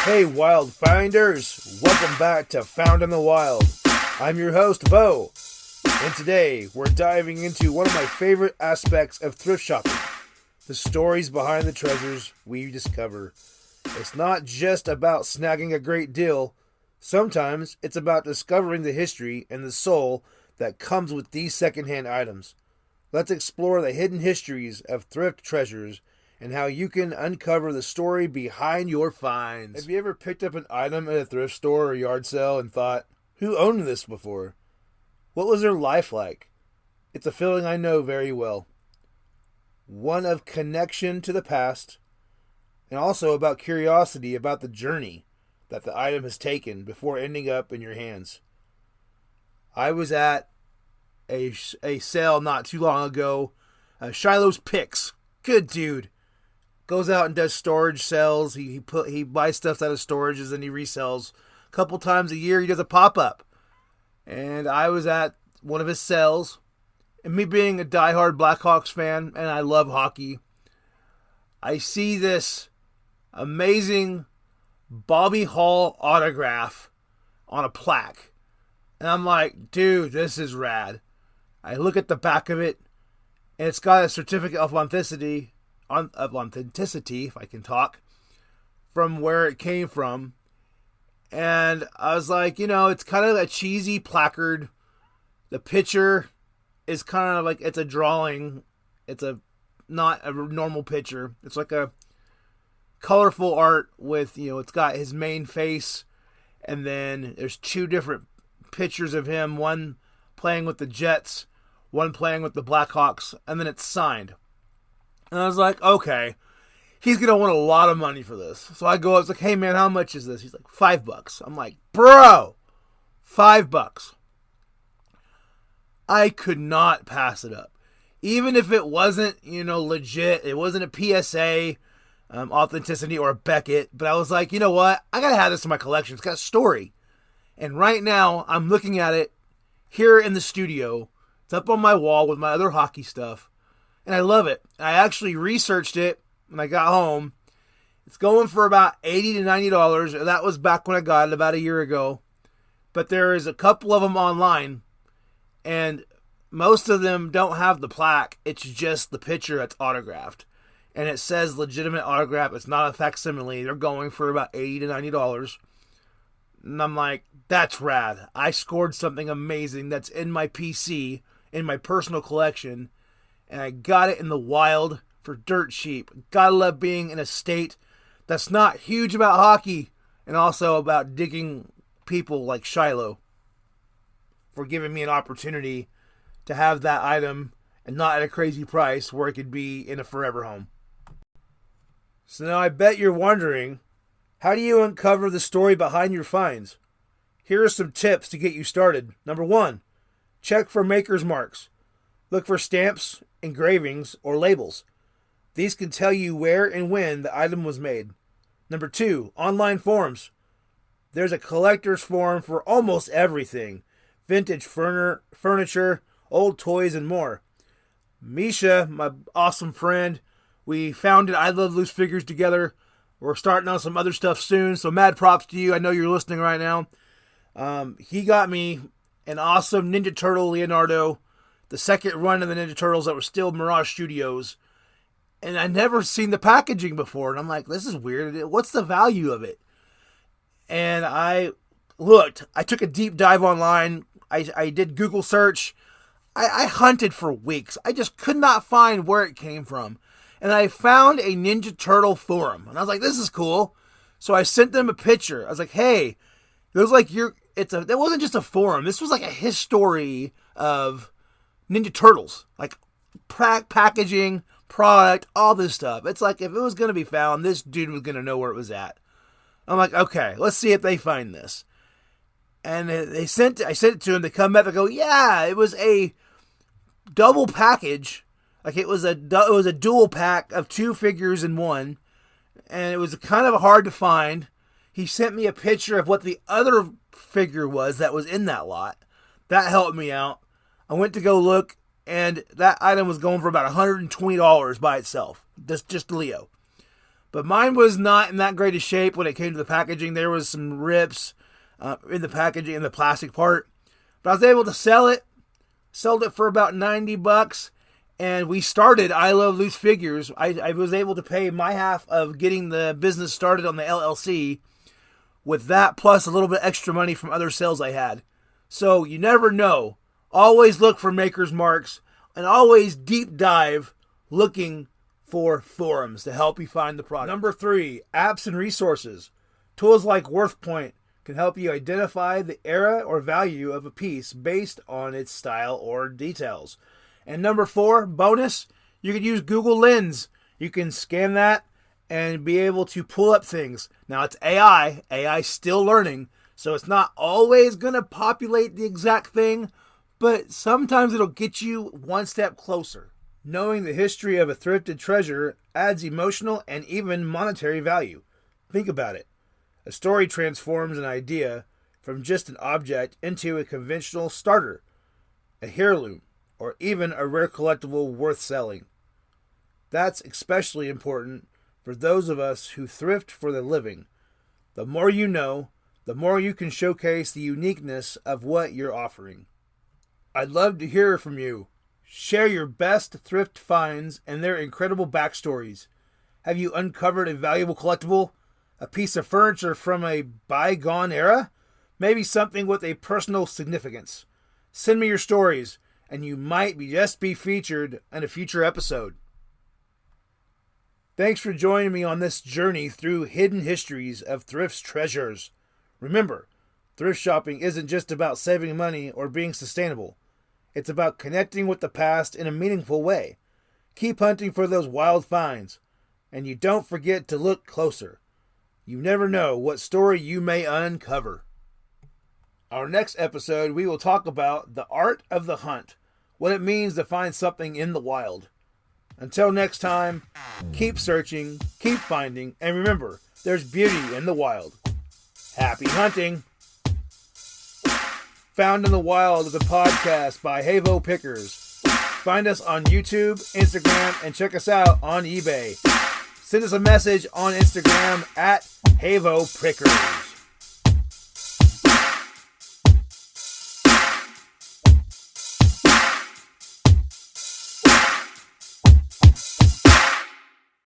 Hey wild finders, welcome back to Found in the Wild. I'm your host, Vo, and today we're diving into one of my favorite aspects of thrift shopping, the stories behind the treasures we discover. It's not just about snagging a great deal, sometimes it's about discovering the history and the soul that comes with these secondhand items. Let's explore the hidden histories of thrift treasures and how you can uncover the story behind your finds. Have you ever picked up an item at a thrift store or yard sale and thought, who owned this before? What was their life like? It's a feeling I know very well. One of connection to the past, and also about curiosity about the journey that the item has taken before ending up in your hands. I was at a sale not too long ago. Shiloh's Picks. Good dude. Goes out and does storage sales. He buys stuff out of storages and he resells. A couple times a year he does a pop-up. And I was at one of his sales. And me being a diehard Blackhawks fan, and I love hockey, I see this amazing Bobby Hall autograph on a plaque. And I'm like, dude, this is rad. I look at the back of it, and it's got a certificate of authenticity, if I can talk, from where it came from. And I was like, it's kind of a cheesy placard. The picture is kind of like, it's a drawing. It's not a normal picture. It's like a colorful art with, it's got his main face, and then there's two different pictures of him, one playing with the Jets, one playing with the Blackhawks, and then it's signed. And I was like, okay, he's going to want a lot of money for this. So I go, I was like, hey man, how much is this? He's like, $5. I'm like, bro, $5. I could not pass it up. Even if it wasn't, legit, it wasn't a PSA authenticity or a Beckett, but I was like, you know what? I got to have this in my collection. It's got a story. And right now, I'm looking at it here in the studio. It's up on my wall with my other hockey stuff. And I love it. I actually researched it when I got home. It's going for about $80 to $90. That was back when I got it about a year ago. But there is a couple of them online. And most of them don't have the plaque. It's just the picture that's autographed. And it says legitimate autograph. It's not a facsimile. They're going for about $80 to $90. And I'm like, that's rad. I scored something amazing that's in my PC, in my personal collection. And I got it in the wild for dirt cheap. Gotta love being in a state that's not huge about hockey and also about digging people like Shiloh for giving me an opportunity to have that item and not at a crazy price where it could be in a forever home. So now I bet you're wondering, how do you uncover the story behind your finds? Here are some tips to get you started. Number 1, check for maker's marks. Look for stamps, engravings, or labels. These can tell you where and when the item was made. Number 2, online forums. There's a collector's forum for almost everything. Vintage furniture, old toys, and more. Misha, my awesome friend, we founded I Love Loose Figures together. We're starting on some other stuff soon, so mad props to you. I know you're listening right now. He got me an awesome Ninja Turtle Leonardo, the second run of the Ninja Turtles that were still Mirage Studios. And I'd never seen the packaging before. And I'm like, this is weird. What's the value of it? And I looked. I took a deep dive online. I did Google search. I hunted for weeks. I just could not find where it came from. And I found a Ninja Turtle forum. And I was like, this is cool. So I sent them a picture. I was like, hey, it was like that wasn't just a forum. This was like a history of Ninja Turtles. Like packaging, product, all this stuff. It's like if it was going to be found, this dude was going to know where it was at. I'm like, okay, let's see if they find this. And I sent it to them. They come back and go, yeah, it was a double package. Like it was a dual pack of 2 figures in one. And it was kind of hard to find. He sent me a picture of what the other figure was that was in that lot. That helped me out. I went to go look, and that item was going for about $120 by itself. Just Leo. But mine was not in that great a shape when it came to the packaging. There was some rips in the packaging, in the plastic part. But I was able to sell it. Sold it for about $90. And we started I Love Loose Figures. I was able to pay my half of getting the business started on the LLC with that, plus a little bit extra money from other sales I had. So you never know. Always look for maker's marks and always deep dive looking for forums to help you find the product. Number 3, apps and resources. Tools like WorthPoint can help you identify the era or value of a piece based on its style or details. And number 4, bonus, you can use Google Lens. You can scan that and be able to pull up things. Now it's AI. AI's still learning, so it's not always going to populate the exact thing, but sometimes it'll get you one step closer. Knowing the history of a thrifted treasure adds emotional and even monetary value. Think about it. A story transforms an idea from just an object into a conventional starter, a heirloom, or even a rare collectible worth selling. That's especially important for those of us who thrift for the living. The more you know, the more you can showcase the uniqueness of what you're offering. I'd love to hear from you. Share your best thrift finds and their incredible backstories. Have you uncovered a valuable collectible? A piece of furniture from a bygone era? Maybe something with a personal significance. Send me your stories, and you might just be featured in a future episode. Thanks for joining me on this journey through hidden histories of thrift's treasures. Remember, thrift shopping isn't just about saving money or being sustainable. It's about connecting with the past in a meaningful way. Keep hunting for those wild finds, and you don't forget to look closer. You never know what story you may uncover. Our next episode, we will talk about the art of the hunt, what it means to find something in the wild. Until next time, keep searching, keep finding, and remember, there's beauty in the wild. Happy hunting! Found in the Wild is a podcast by Hayvoe Pickers. Find us on YouTube, Instagram, and check us out on eBay. Send us a message on Instagram at Hayvoe Pickers.